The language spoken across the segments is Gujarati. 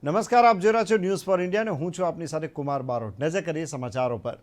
નમસ્કાર, આપ જોઈ રહ્યા છો ન્યૂઝ ફોર ઇન્ડિયા અને હું છું આપની સાથે કુમાર બારોટ। નજર કરીએ સમાચારો પર।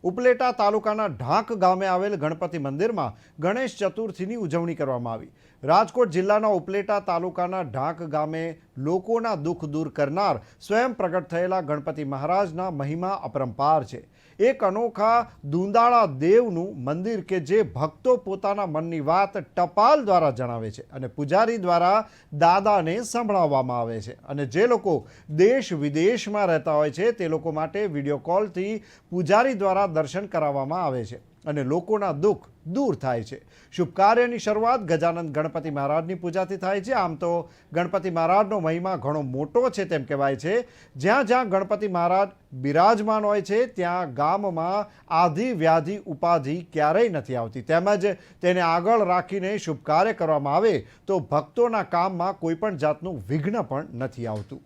ઉપલેટા તાલુકાના ઢાંક ગામે આવેલ ગણપતિ મંદિરમાં ગણેશ ચતુર્થીની ઉજવણી કરવામાં આવી। રાજકોટ જિલ્લાના ઉપલેટા તાલુકાના ઢાંક ગામે લોકોના દુઃખ દૂર કરનાર સ્વયં પ્રગટ થયેલા ગણપતિ મહારાજના મહિમા અપરંપાર છે। એક અનોખા દુંદાળા દેવનું મંદિર કે જે ભક્તો પોતાના મનની વાત ટપાલ દ્વારા જણાવે છે અને પૂજારી દ્વારા દાદાને સંભળાવવામાં આવે છે અને જે લોકો દેશ વિદેશમાં રહેતા હોય છે તે લોકો માટે વિડીયો કોલથી પૂજારી દ્વારા દર્શન કરાવવામાં આવે છે અને લોકોના દુઃખ દૂર થાય છે। શુભ કાર્યની શરૂઆત ગજાનંદ ગણપતિ મહારાજની પૂજાથી થાય છે। આમ તો ગણપતિ મહારાજનો મહિમા ઘણો મોટો છે તેમ કહેવાય છે। જ્યાં જ્યાં ગણપતિ મહારાજ બિરાજમાન હોય છે ત્યાં ગામમાં આધિ વ્યાધિ ઉપાધિ ક્યારેય નથી આવતી, તેમજ તેને આગળ રાખીને શુભ કાર્ય કરવામાં આવે તો ભક્તોના કામમાં કોઈ પણ જાતનું વિઘ્ન પણ નથી આવતું।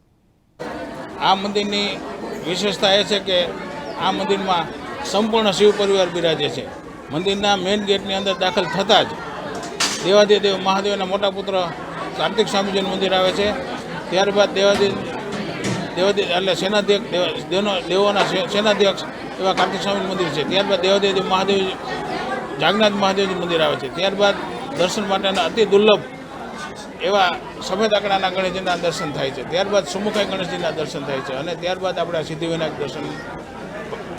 આ મંદિરની વિશેષતા એ છે કે આ મંદિરમાં સંપૂર્ણ શિવ પરિવાર બિરાજે છે। મંદિરના મેઇન ગેટની અંદર દાખલ થતાં જ દેવાધિદેવ મહાદેવના મોટા પુત્ર કાર્તિક સ્વામીજીનું મંદિર આવે છે। ત્યારબાદ એટલે દેવોના સેનાધ્યક્ષ એવા કાર્તિક સ્વામીનું મંદિર છે। ત્યારબાદ દેવાધિદેવ મહાદેવ જાગનાથ મહાદેવનું મંદિર આવે છે। ત્યારબાદ દર્શન માટેના અતિ દુર્લભ એવા સફેદ આંકડાના ગણેશજીના દર્શન થાય છે। ત્યારબાદ સુમુખાઈ ગણેશજીના દર્શન થાય છે અને ત્યારબાદ આપણે સિદ્ધિવિનાયક દર્શન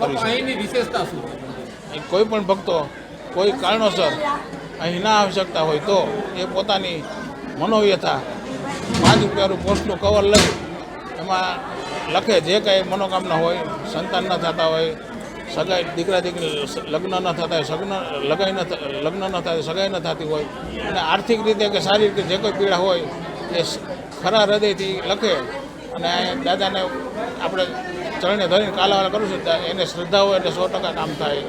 અહીંની વિશેષતા શું? કોઈ પણ ભક્તો કોઈ કારણોસર અહીં ના આવી શકતા હોય તો એ પોતાની મનોવ્યથા 5 રૂપિયાનું પોસ્ટનું કવર લઈ એમાં લખે જે કાંઈ મનોકામના હોય, સંતાન ન થતા હોય, સગાઈ દીકરા દીકરી લગ્ન ન થતા હોય, લગ્ન ન થાય, સગાઈ ન થતી હોય અને આર્થિક રીતે કે શારીરિક રીતે જે કોઈ પીડા હોય એ ખરા હૃદયથી લખે અને દાદાને આપણે ચરણે ધરીને કાલાવાલા કરું છું એને શ્રદ્ધા હોય એટલે 100% કામ થાય।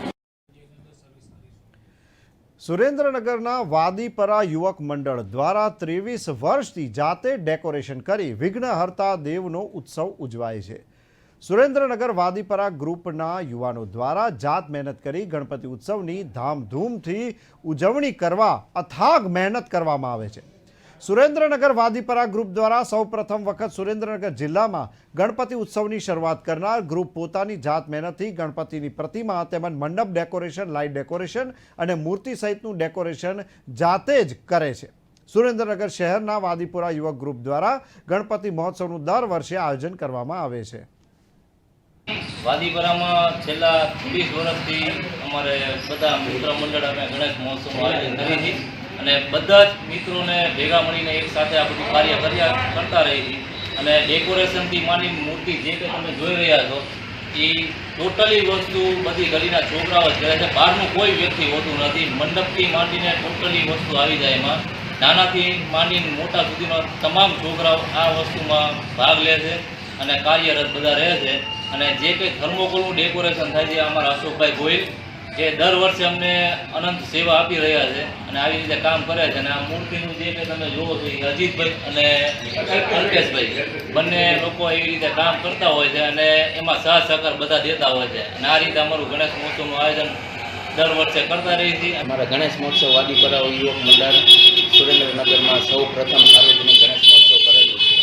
સુરેન્દ્રનગરના વાદીપરા યુવક મંડળ દ્વારા 23 વર્ષથી જાતે ડેકોરેશન કરી વિઘ્નહર્તા દેવનો ઉત્સવ ઉજવાય છે। સુરેન્દ્રનગર વાદીપરા ગ્રુપના યુવાનો દ્વારા જાત મહેનત કરી ગણપતિ ઉત્સવની ધામધૂમથી ઉજવણી કરવા અથાગ મહેનત કરવામાં આવે છે। સુરેન્દ્રનગર વાદીપરા ગ્રુપ દ્વારા સૌપ્રથમ વખત સુરેન્દ્રનગર જિલ્લામાં ગણપતિ ઉત્સવની શરૂઆત કરનાર ગ્રુપ પોતાની જાત મહેનતથી ગણપતિની પ્રતિમા તેમજ મંડપ ડેકોરેશન, લાઇટ ડેકોરેશન અને મૂર્તિ સહિતનું ડેકોરેશન જાતે જ કરે છે। સુરેન્દ્રનગર શહેરના વાદીપુરા યુવક ગ્રુપ દ્વારા ગણપતિ મહોત્સવનું દર વર્ષે આયોજન કરવામાં આવે છે। વાદીપરામાં છેલ્લા 20 વર્ષથી અમારે બધા મિત્ર મંડળ અમે ગણેશ મહોત્સવનું આયોજન કરીએ છીએ અને બધા જ મિત્રોને ભેગા મળીને એક સાથે આ બધું કાર્ય કરતા રહીએ છીએ અને ડેકોરેશનથી માંડીને મૂર્તિ જે કંઈ તમે જોઈ રહ્યા છો એ ટોટલી વસ્તુ બધી ગલીના છોકરાઓ જ કરે છે। બહારનું કોઈ વ્યક્તિ હોતું નથી। મંડપથી માંડીને ટોટલી વસ્તુ આવી જાય એમાં। નાનાથી માંડીને મોટા સુધીનો તમામ છોકરાઓ આ વસ્તુમાં ભાગ લે છે અને કાર્યરત બધા રહે છે અને જે કંઈ થર્મોકોલનું ડેકોરેશન થાય છે અમારા અશોકભાઈ ગોહિલ જે દર વર્ષે અમને અનંત સેવા આપી રહ્યા છે અને આવી રીતે કામ કરે છે અને આ મૂર્તિનું જે કંઈ તમે જોવો છો એ અજીતભાઈ અને અલ્પેશભાઈ બંને લોકો એવી રીતે કામ કરતા હોય છે અને એમાં સાથ સહકાર બધા દેતા હોય છે અને આ રીતે અમારું ગણેશ મહોત્સવનું આયોજન દર વર્ષે કરતા રહીએ છીએ। અમારા ગણેશ મહોત્સવ વાદીપરા યુવક મંડળ સુરેન્દ્રનગરમાં સૌ પ્રથમ સાર્વજનિક ગણેશ મહોત્સવ કરેલું છે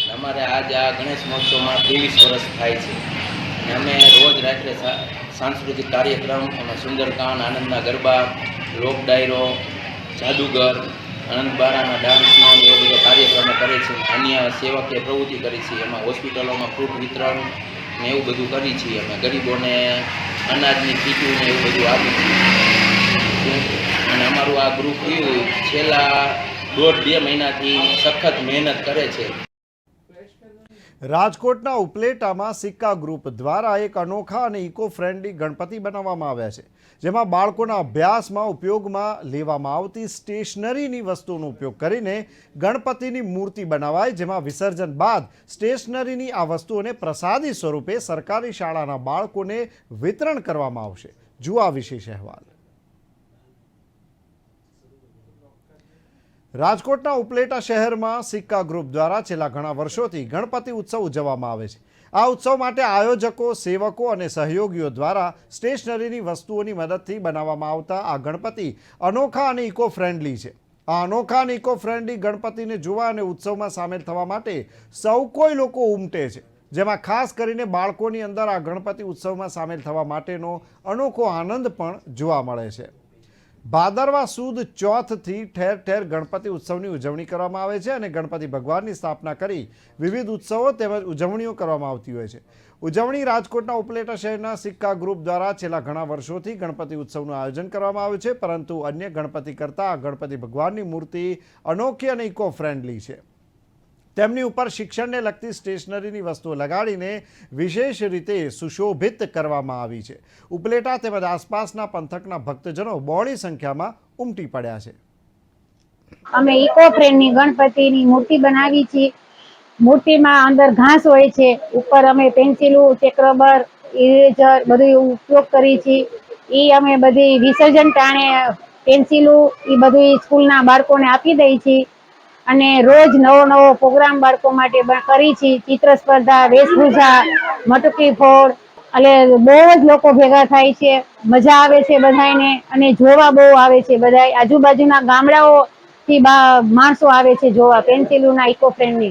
અને અમારે આજ આ ગણેશ મહોત્સવમાં 23 વર્ષ થાય છે અને અમે રોજ રાત્રે સાંસ્કૃતિક કાર્યક્રમ અને સુંદરકાંડ, આનંદના ગરબા, લોક ડાયરો, જાદુગર, આનંદ બારાના ડાન્સનો એવો બધો કાર્યક્રમો કરે છે। અન્ય સેવાકીય પ્રવૃત્તિ કરી છે એમાં હોસ્પિટલોમાં ફ્રૂટ વિતરણ ને એવું બધું કરી છીએ અમે। ગરીબોને અનાજની કીટું ને એવું બધું આપીએ છીએ અને અમારું આ ગ્રુપ રહ્યું છેલ્લા 1.5-2 મહિનાથી સખત મહેનત કરે છે। રાજકોટના ઉપલેટામાં સિક્કા ગ્રુપ દ્વારા એક અનોખા અને ઇકો ફ્રેન્ડલી ગણપતિ બનાવવામાં આવ્યા છે, જેમાં બાળકોના અભ્યાસમાં ઉપયોગમાં લેવામાં આવતી સ્ટેશનરીની વસ્તુઓનો ઉપયોગ કરીને ગણપતિની મૂર્તિ બનાવાય, જેમાં વિસર્જન બાદ સ્ટેશનરીની આ વસ્તુઓને પ્રસાદી સ્વરૂપે સરકારી શાળાના બાળકોને વિતરણ કરવામાં આવશે। જુઓ આ વિશેષ અહેવાલ। રાજકોટના ઉપલેટા શહેરમાં સિક્કા ગ્રુપ દ્વારા છેલ્લા ઘણા વર્ષોથી ગણપતિ ઉત્સવ ઉજવવામાં આવે છે। આ ઉત્સવ માટે આયોજકો, સેવકો અને સહયોગીઓ દ્વારા સ્ટેશનરીની વસ્તુઓની મદદથી બનાવવામાં આવતા આ ગણપતિ અનોખા અને ઇકો ફ્રેન્ડલી છે। આ અનોખા અને ઇકો ફ્રેન્ડલી ગણપતિને જોવા અને ઉત્સવમાં સામેલ થવા માટે સૌ કોઈ લોકો ઉમટે છે, જેમાં ખાસ કરીને બાળકોની અંદર આ ગણપતિ ઉત્સવમાં સામેલ થવા માટેનો અનોખો આનંદ પણ જોવા મળે છે. ભાદરવા સુદ ચોથથી ઠેર ઠેર ગણપતિ ઉત્સવની ઉજવણી કરવામાં આવે છે અને ગણપતિ ભગવાનની સ્થાપના કરી વિવિધ ઉત્સવો તેમજ ઉજવણીઓ કરવામાં આવતી હોય છે. ઉજવણી રાજકોટના ઉપલેટા શહેરના સિક્કા ગ્રુપ દ્વારા છેલ્લા ઘણા વર્ષોથી ગણપતિ ઉત્સવનું આયોજન કરવામાં આવ્યું છે, પરંતુ અન્ય ગણપતિ કરતાં ગણપતિ ભગવાનની મૂર્તિ અનોખી અને ઇકો ફ્રેન્ડલી છે. તેમની ઉપર શિક્ષણને લગતી સ્ટેશનરીની વસ્તુઓ લગાડીને વિશેષ રીતે સુશોભિત કરવામાં આવી છે. ઉપલેટા તેમજ આસપાસના પંથકના ભક્તજનો બહોળી સંખ્યામાં ઉમટી પડ્યા છે. અમે ઇકો ફ્રેન્ડની ગણપતિની મૂર્તિ બનાવી છે. મૂર્તિમાં અંદર ઘાસ હોય છે, ઉપર અમે પેન્સિલું, ચેકરબર, ઇરેઝર બધું ઉપયોગ કરી છીએ. એ અમે બધી વિસર્જન ટાણે પેન્સિલું એ બધું સ્કૂલના બાળકોને આપી દઈએ છીએ અને રોજ નવો નવો પ્રોગ્રામ બાળકો માટે કરી છીએ. ચિત્ર સ્પર્ધા, વેશભૂષા, મટકી ફોડ, એટલે બહુ જ લોકો ભેગા થાય છે. મજા આવે છે બધાને અને જોવા બહુ આવે છે. બધા આજુબાજુના ગામડાઓથી માણસો આવે છે જોવા પેન્સિલુના ઇકો ફ્રેન્ડની.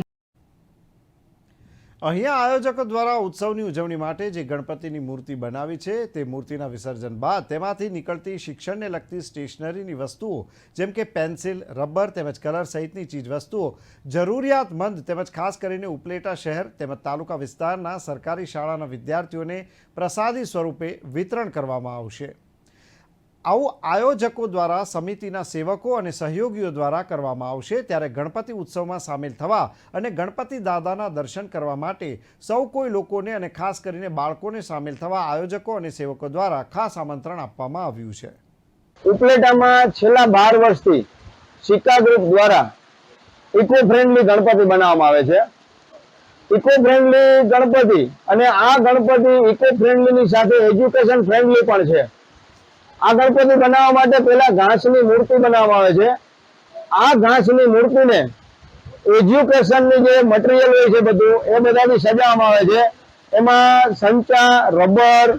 અહીંયા આયોજકો દ્વારા ઉત્સવની ઉજવણી માટે જે ગણપતિની મૂર્તિ બનાવી છે તે મૂર્તિના વિસર્જન બાદ તેમાંથી નીકળતી શિક્ષણને લગતી સ્ટેશનરીની વસ્તુઓ જેમ કે પેન્સિલ, રબર તેમજ કલર સહિતની ચીજવસ્તુઓ જરૂરિયાતમંદ તેમજ ખાસ કરીને ઉપલેટા શહેર તેમજ તાલુકા વિસ્તારના સરકારી શાળાના વિદ્યાર્થીઓને પ્રસાદી સ્વરૂપે વિતરણ કરવામાં આવશે. આવું આયોજકો દ્વારા સમિતિના સેવકો અને સહયોગીઓ દ્વારા કરવામાં આવશે. ત્યારે ગણપતિ ઉત્સવમાં સામેલ થવા અને ગણપતિ દાદાના દર્શન કરવા માટે સૌ કોઈ લોકોને અને ખાસ કરીને બાળકોને સામેલ થવા આયોજકો અને સેવકો દ્વારા ખાસ આમંત્રણ આપવામાં આવ્યું છે. ઉપલેટામાં છેલ્લા 12 વર્ષથી સિક્કા ગ્રુપ દ્વારા ઇકો ફ્રેન્ડલી ગણપતિ બનાવવામાં આવે છે. ઇકો ફ્રેન્ડલી ગણપતિ અને આ ગણપતિ ઇકો ફ્રેન્ડલીની સાથે એજ્યુકેશન ફ્રેન્ડલી પણ છે. આ ગણપતિ બનાવવા માટે પહેલા ઘાસની મૂર્તિ બનાવવામાં આવે છે. આ ઘાસની મૂર્તિને એજ્યુકેશનની જે મટીરિયલ હોય છે બધું એ બધાથી સજાવવામાં આવે છે. એમાં સંચા, રબર,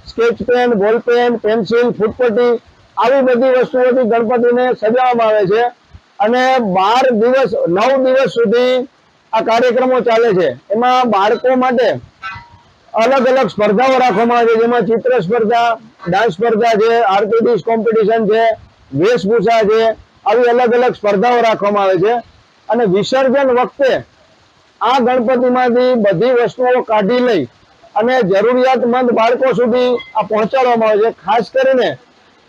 સ્કેચ પેન, બોલ પેન, પેન્સિલ, ફૂટપટ્ટી આવી બધી વસ્તુઓથી ગણપતિને સજાવવામાં આવે છે અને 9 દિવસ સુધી આ કાર્યક્રમો ચાલે છે. એમાં બાળકો માટે અલગ અલગ સ્પર્ધાઓ રાખવામાં આવે છે, જેમાં ચિત્ર સ્પર્ધા, ડાન્સ સ્પર્ધા છે, આર્ટિસ્ટ કોમ્પિટિશન છે, વેશભૂષા છે, આવી અલગ અલગ સ્પર્ધાઓ રાખવામાં આવે છે. અને વિસર્જન વખતે આ ગણપતિમાંથી બધી વસ્તુઓ કાઢી લઈ અને જરૂરિયાતમંદ બાળકો સુધી આ પહોંચાડવામાં આવે છે. ખાસ કરીને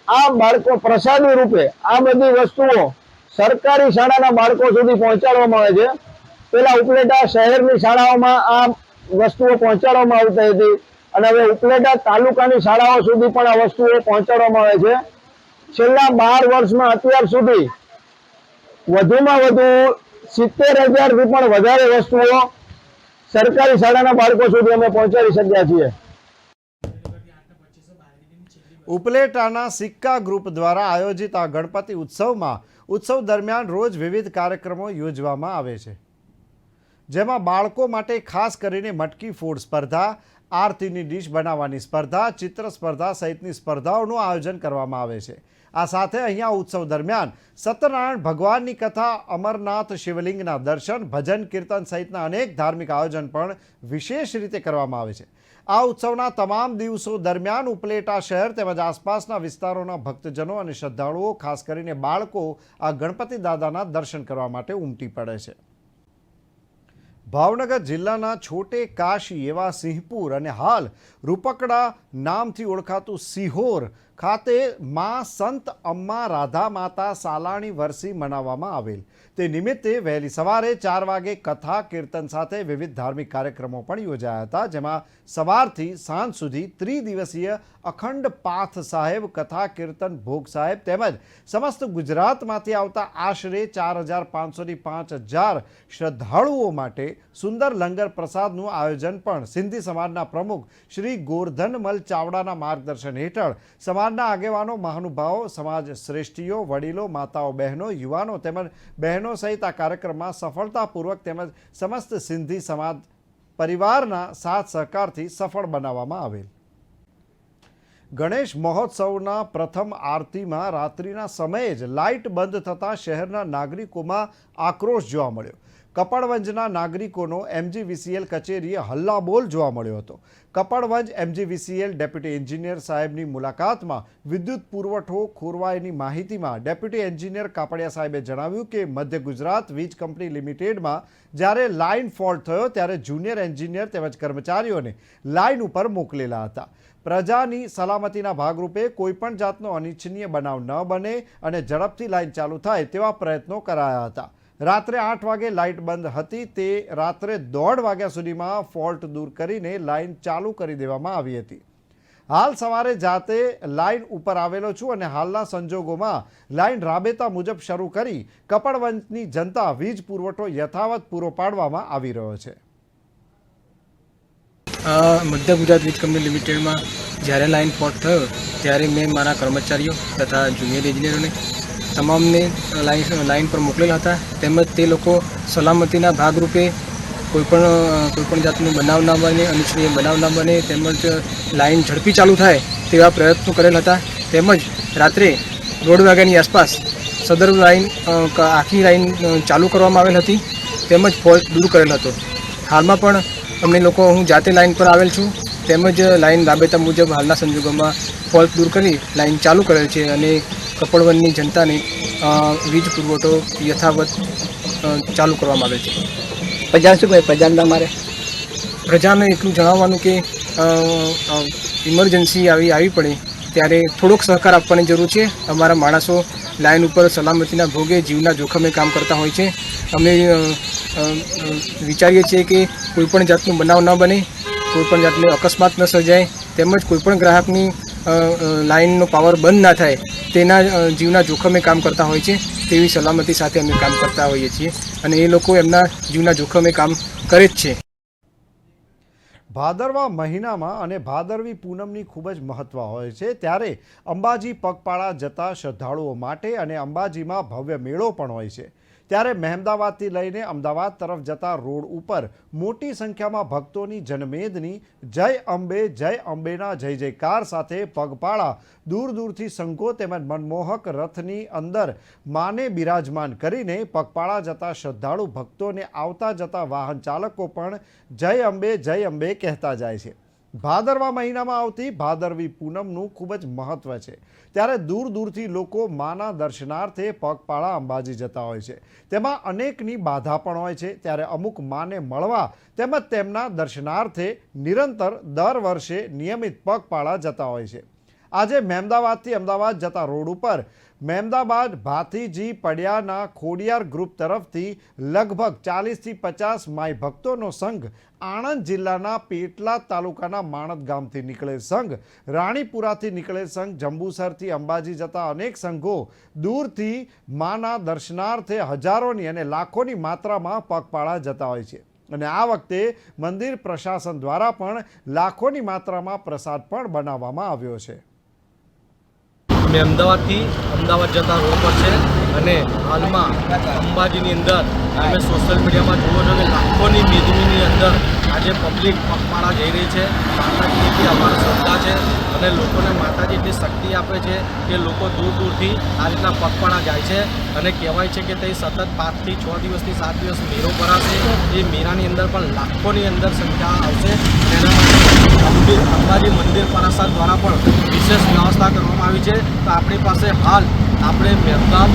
આ બાળકો પ્રસાદી રૂપે આ બધી વસ્તુઓ સરકારી શાળાના બાળકો સુધી પહોંચાડવામાં આવે છે. પેલા ઉપલેટા શહેરની શાળાઓમાં આ વસ્તુઓ પહોંચાડવામાં આવતી હતી અને હવે ઉપલેટા તાલુકાની શાળાઓ સુધી પણ આ વસ્તુઓ પહોંચાડવામાં આવે છે. છેલ્લા 12 વર્ષમાં અત્યાર સુધી વધુમાં વધુ 70,000થી પણ વધારે વસ્તુઓ સરકારી શાળાના બાળકો સુધી અમે પહોંચાડી શક્યા છીએ. ઉપલેટાના સિક્કા ગ્રુપ દ્વારા આયોજિત આ ગણપતિ ઉત્સવમાં ઉત્સવ દરમિયાન રોજ વિવિધ કાર્યક્રમો યોજવામાં આવે છે, જેમાં બાળકો માટે ખાસ કરીને મટકી ફોડ સ્પર્ધા, આરતીની ડીશ બનાવવાની સ્પર્ધા, ચિત્ર સ્પર્ધા સહિતની સ્પર્ધાઓનું આયોજન કરવામાં આવે છે. આ સાથે અહીંયા ઉત્સવ દરમિયાન સત્યનારાયણ ભગવાનની કથા, અમરનાથ શિવલિંગના દર્શન, ભજન કીર્તન સહિતના અનેક ધાર્મિક આયોજન પણ વિશેષ રીતે કરવામાં આવે છે. આ ઉત્સવના તમામ દિવસો દરમિયાન ઉપલેટા શહેર તેમજ આસપાસના વિસ્તારોના ભક્તજનો અને શ્રદ્ધાળુઓ ખાસ કરીને બાળકો આ ગણપતિ દાદાના દર્શન કરવા માટે ઉમટી પડે છે. ભાવનગર જિલ્લાના છોટે કાશી એવા સિંહપુર અને હાલ રૂપકડા નામથી ઓળખાતું સિહોર ખાતે માં સંત અમ્મા રાધા માતા સાલાણી વરસી મનાવવામાં આવેલ. તે નિમિત્તે વહેલી સવારે 4 વાગે કથા કીર્તન સાથે વિવિધ ધાર્મિક કાર્યક્રમો પણ યોજાયા હતા, જેમાં સવારથી સાંજ સુધી ત્રિદિવસીય અખંડ પાથ સાહેબ, કથા કીર્તન, ભોગ સાહેબ તેમજ સમસ્ત ગુજરાતમાંથી આવતા આશરે 4,500થી 5,000 શ્રદ્ધાળુઓ માટે સુંદર લંગર પ્રસાદનું આયોજન પણ સિંધી સમાજના પ્રમુખ શ્રી ગોરધનમલ ચાવડાના માર્ગદર્શન હેઠળ સમાજના આગેવાનો, મહાનુભાવો, સમાજ શ્રેષ્ઠીઓ, વડીલો, માતાઓ, બહેનો, યુવાનો તેમજ બહેનો સહિત આ કાર્યક્રમમાં સફળતાપૂર્વક તેમજ સમસ્ત સિંધી સમાજ પરિવારના સાથ સહકારથી સફળ બનાવવામાં આવેલ. ગણેશ મહોત્સવના પ્રથમ આરતીમાં રાત્રિના સમયે જ લાઇટ બંધ થતાં શહેરના નાગરિકોમાં આક્રોશ જોવા મળ્યો. કપડવંજના નાગરિકોનો MGVCL કચેરીએ હલ્લાબોલ જોવા મળ્યો હતો. કપડવંજ MGVCL ડેપ્યુટી એન્જિનિયર સાહેબની મુલાકાતમાં વિદ્યુત પુરવઠો ખોરવાયની માહિતીમાં ડેપ્યુટી એન્જિનિયર કાપડિયા સાહેબે જણાવ્યું કે મધ્ય ગુજરાત વીજ કંપની લિમિટેડમાં જ્યારે લાઇન ફોલ્ટ થયો ત્યારે જુનિયર એન્જિનિયર તેમજ કર્મચારીઓને લાઇન ઉપર મોકલેલા હતા. પ્રજાની સલામતીના ભાગરૂપે કોઈપણ જાતનો અનિચ્છનીય બનાવ ન બને અને ઝડપથી લાઇન ચાલુ થાય તેવા પ્રયત્નો કરાયા હતા. રાત્રે 8 વાગે લાઇટ બંધ હતી તે રાત્રે 1:30 વાગ્યા સુધીમાં ફોલ્ટ દૂર કરીને લાઇન ચાલુ કરી દેવામાં આવી હતી. હાલ સવારે જાતે લાઇન ઉપર આવેલો છું અને હાલના સંજોગોમાં લાઇન રાબેતા મુજબ શરૂ કરી કપડવંજની જનતા વીજ પુરવઠો યથાવત પૂરો પાડવામાં આવી રહ્યો છે. મધ્ય ગુજરાત વીજ કંપની લિમિટેડમાં જ્યારે લાઇન ફોલ્ટ થયો ત્યારે મેં મારા કર્મચારીઓ તથા જુનિયર એન્જિનિયરોને તમામને લાઇન પર મોકલેલા હતા. તેમજ તે લોકો સલામતીના ભાગરૂપે કોઈપણ જાતનો બનાવ ના બને, અનિચ્છનીય બનાવ ના બને, તેમજ લાઇન ઝડપી ચાલુ થાય તેવા પ્રયત્નો કરેલ હતા. તેમજ રાત્રે 1:30 વાગ્યાની આસપાસ સદર લાઇન આખી લાઇન ચાલુ કરવામાં આવેલ હતી તેમજ ફોલ્ટ દૂર કરેલ હતો. હાલમાં પણ અમને લોકો હું જાતે લાઇન પર આવેલ છું તેમજ લાઇન રાબેતા મુજબ હાલના સંજોગોમાં ફોલ્ટ દૂર કરી લાઇન ચાલુ કરેલ છે અને કપડવંજની જનતાને વીજ પુરવઠો યથાવત ચાલુ કરવામાં આવે છે. પ્રજાને એટલું જણાવવાનું કે ઇમરજન્સી આવી પડે ત્યારે થોડોક સહકાર આપવાની જરૂર છે. અમારા માણસો લાઇન ઉપર સલામતીના ભોગે જીવના જોખમે કામ કરતા હોય છે. અમે વિચારીએ છીએ કે કોઈપણ જાતનું બનાવ ન બને, કોઈપણ જાતનો અકસ્માત ન સર્જાય તેમજ કોઈપણ ગ્રાહકની લાઇનનો પાવર બંધ ના થાય તેના જીવના જોખમે કામ કરતા હોય છે. તેવી સલામતી સાથે અમે કામ કરતા હોઈએ છીએ અને એ લોકો એમના જીવના જોખમે કામ કરે જ છે. ભાદરવા મહિનામાં અને ભાદરવી પૂનમની ખૂબ જ મહત્વ હોય છે ત્યારે અંબાજી પગપાળા જતા શ્રદ્ધાળુઓ માટે અને અંબાજીમાં ભવ્ય મેળો પણ હોય છે. ત્યારે મહેમદાવાદથી લઈને અમદાવાદ તરફ જતા રોડ ઉપર મોટી સંખ્યામાં ભક્તોની જનમેદની જય અંબેના જય જયકાર સાથે પગપાળા દૂર દૂરથી શંખો તેમજ મનમોહક રથની અંદર માને બિરાજમાન કરીને પગપાળા જતા શ્રદ્ધાળુ ભક્તોને આવતા જતા વાહન ચાલકો પણ જય અંબે કહેતા જાય છે. ભાદરવા મહિનામાં આવતી ભાદરવી પૂનમનું ખૂબ જ મહત્વ છે ત્યારે દૂર દૂરથી લોકો માના દર્શનાર્થે પગપાળા અંબાજી જતા હોય છે. તેમાં અનેકની બાધા પણ હોય છે ત્યારે અમુક માને મળવા તેમજ તેમના દર્શનાર્થે નિરંતર દર વર્ષે નિયમિત પગપાળા જતા હોય છે. આજે મહેમદાવાદથી અમદાવાદ જતા રોડ ઉપર મહેમદાબાદ ભાથીજી પડિયાના ખોડિયાર ગ્રુપ તરફથી લગભગ 40થી 50 માઈ ભક્તોનો સંઘ, આણંદ જિલ્લાના પેટલાદ તાલુકાના માણદ ગામથી નીકળેલ સંઘ, રાણીપુરાથી નીકળેલ સંઘ, જંબુસરથી અંબાજી જતા અનેક સંઘો દૂરથી માના દર્શનાર્થે હજારોની અને લાખોની માત્રામાં પગપાળા જતા હોય છે અને આ વખતે મંદિર પ્રશાસન દ્વારા પણ લાખોની માત્રામાં પ્રસાદ પણ બનાવવામાં આવ્યો છે. અમે અમદાવાદથી અમદાવાદ જતા રોડ પર છે અને હાલમાં અંબાજીની અંદર અમે સોશિયલ મીડિયામાં જોવો છો કે લાખોની મેદનીની અંદર આજે પબ્લિક પગપાળા જઈ રહી છે. માતાજી એટલી અમારી શ્રદ્ધા છે અને લોકોને માતાજી એટલી શક્તિ આપે છે કે લોકો દૂર દૂરથી આ રીતના પગપાળા જાય છે અને કહેવાય છે કે તે સતત 5 થી 6 દિવસથી 7 દિવસ મેળો ભરાશે. એ મેળાની અંદર પણ લાખોની અંદર સંખ્યા આવશે. એના માટે અંબાજી મંદિર પ્રશાસન દ્વારા પણ વિશેષ વ્યવસ્થા કરવામાં આવી છે. તો આપણી પાસે હાલ આપણે મહેમદાવાદ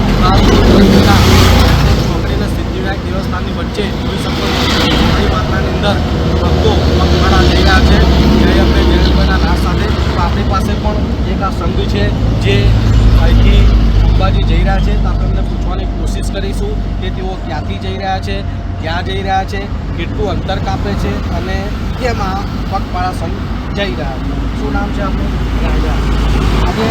અને સિદ્ધિવિનાયક દેવસ્થાનની વચ્ચે જોઈ શકો મોટી માત્રાની અંદર ભક્તો પગપાળા જઈ રહ્યા છે જય અંબે જયંતભાઈના નાદ સાથે. તો આપણી પાસે પણ એક આ સંઘ છે જે અહીંથી અંબાજી જઈ રહ્યા છે. તો આપણે એમને પૂછવાની કોશિશ કરીશું કે તેઓ ક્યાંથી જઈ રહ્યા છે, ક્યાં જઈ રહ્યા છે, કેટલું અંતર કાપે છે અને કેમ આ પગપાળા સંઘ જઈ રહ્યા છે. શું નામ છે આપણું? આજે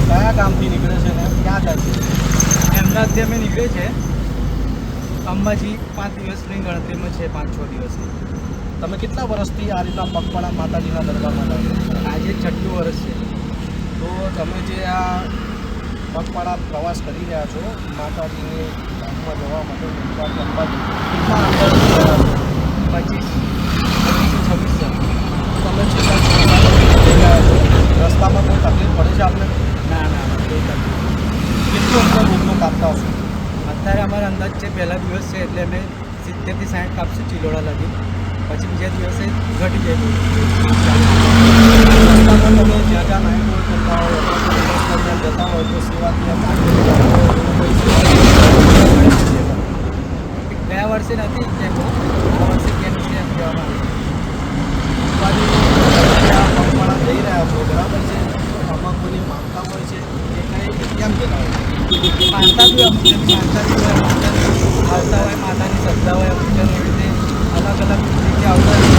કયા ગામથી નીકળે છે ને ક્યાં જાય છે? અમદાવાદથી અમે નીકળે છે. અંબાજી 5 દિવસની ગણતરીમાં છે, 5-6 દિવસની. તમે કેટલા વર્ષથી આ રીતના પગપાળા માતાજીના દરબારમાં લાવો છો? આજે 6ઠું વર્ષ છે. તો તમે જે આ પગપાળા પ્રવાસ કરી રહ્યા છો માતાજીની ધામમાં જવા માટે અંબાજી કેટલા અંદર 25-26 જણ. અમે છેલ્લા 6 વર્ષથી જઈ રહ્યા છીએ. રસ્તામાં કોઈ તકલીફ પડે છે આપને? ના ના કોઈ તકલીફ. કેટલું અંતર રોજનું કાપતા હશો? અત્યારે અમારો અંદાજ છે પહેલા દિવસ છે એટલે અમે 70 થી 60 કાપશું ચિલોડા લગી, પછી બીજા દિવસે ઘટી જાય. રસ્તામાં તમે જ્યાં જ્યાં નાઇટ વોક કરતા હોય અથવા તો દિવસ દરમિયાન જતા હોય તો સેવાકીય કાર્ય ગયા વર્ષે નથી કેમ, આ વર્ષે કેમ છે એમ કહેવામાં આવે છે. પગપાળા જઈ રહ્યા છો બરાબર છે, તો આમાં કોઈની માનતા હોય છે કે કંઈ કેમ જતા હોય? માનતા બી અમુક માનતા બી હોય, અમુક આવતા હોય, માતાની શ્રદ્ધા હોય, અમુક એવી રીતે અલગ અલગ રીતે આવતા હોય.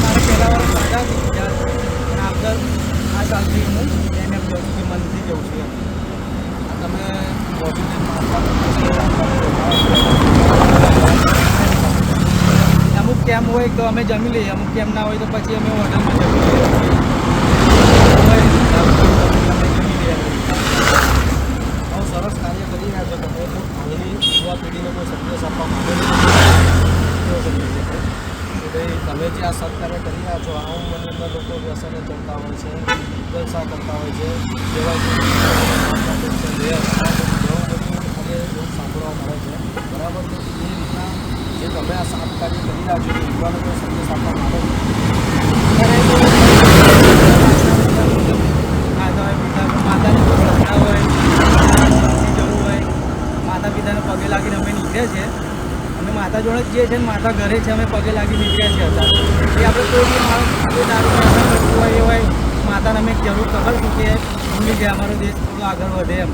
મારે પહેલા વર્ષ હતા પણ આગળ આ સાલથી હું એને એમ કહું છું કે મનથી જઉં છું એમ. તમે પોઝિટિવ અમુક કેમ હોય તો અમે જમી લઈએ, અમુક કેમ ના હોય તો પછી અમે હોટલમાં જમી લઈએ. બહુ સરસ કાર્ય કરી રહ્યા છો તમે. તો આગળની યુવા પેઢીને કોઈ સંદેશ આપવા માંગો છો? કેવો સંદેશ છે કે ભાઈ તમે જે આ સત્કાર્ય કરી રહ્યા છો, આ ઉંમરની અંદર લોકો વ્યસને ચડતા હોય છે, જલસા કરતા હોય છે, જેવા ઘણું બધું એવું સાંભળવા મળે છે બરાબર. તો એ રીતના જે તમે આ સાફ કાર્ય કરી રહ્યા છો એ યુવાનોને સંદેશ આપવા માંગો છો? માતાની શ્રદ્ધા હોય, જવું હોય, માતા પિતાને પગે લાગીને અમે નીકળ્યા છીએ. અમે માતા જોડે જ જઈએ છીએ, માતા ઘરે છે, અમે પગે લાગી નીકળ્યા છીએ અત્યારે. એ આપણે કોઈ બી માણસ કોઈ દારૂ વ્યસન કરતું હોય એ હોય, માતાને અમે જરૂર ખબર છું કે ભૂલી ગયા અમારો દેશ થોડો આગળ વધે એમ.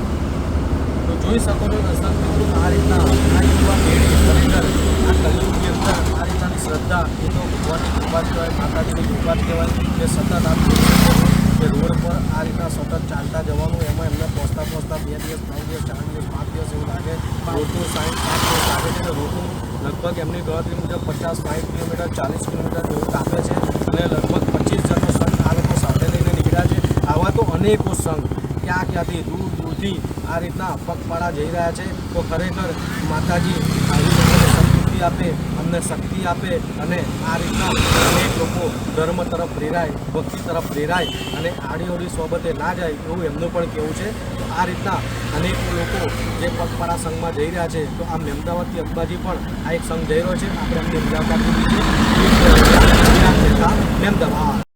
તો જોઈ શકો છો દર્શક મિત્રો, આ રીતના આ યુવા પેઢી ખરેખર આ કલયુગની અંદર આ રીતનાની શ્રદ્ધા એ તો ભગવાનની કૃપા જ કહેવાય, માતાજીની કૃપા જ કહેવાય કે સતત આપ જોઈ શકો છો કે રોડ પર આ રીતના સતત ચાલતા જવાનું. એમાં એમને પહોંચતા 2 દિવસ 3 દિવસ 4 દિવસ 5 દિવસ એવું લાગે. રોડનું 60-60 દિવસ લાગે છે. રોડનું લગભગ એમની ગણતરી મુજબ 50-60 કિલોમીટર 40 કિલોમીટર જેવું કાપે છે અને લગભગ 25 જણનો સંઘ આ લોકો સાથે લઈને નીકળ્યા છે. આવા તો અનેકો સંઘ ક્યાંથી દૂર દૂરથી આ રીતના પગપાળા જઈ રહ્યા છે. તો ખરેખર માતાજી આવી લોકોને સમૃદ્ધિ આપે, અમને શક્તિ આપે અને આ રીતના અનેક લોકો ધર્મ તરફ પ્રેરાય, ભક્તિ તરફ પ્રેરાય અને આડીઓડી સોબતે ના જાય એવું એમનું પણ કહેવું છે. આ રીતના અનેક લોકો જે પગપાળા સંઘમાં જઈ રહ્યા છે, તો આ મહેમદાવાદથી અંબાજી પણ આ એક સંઘ જઈ રહ્યો છે. આપણે એમની મુલાકાત લીધી છે. મહેમદાવાદ.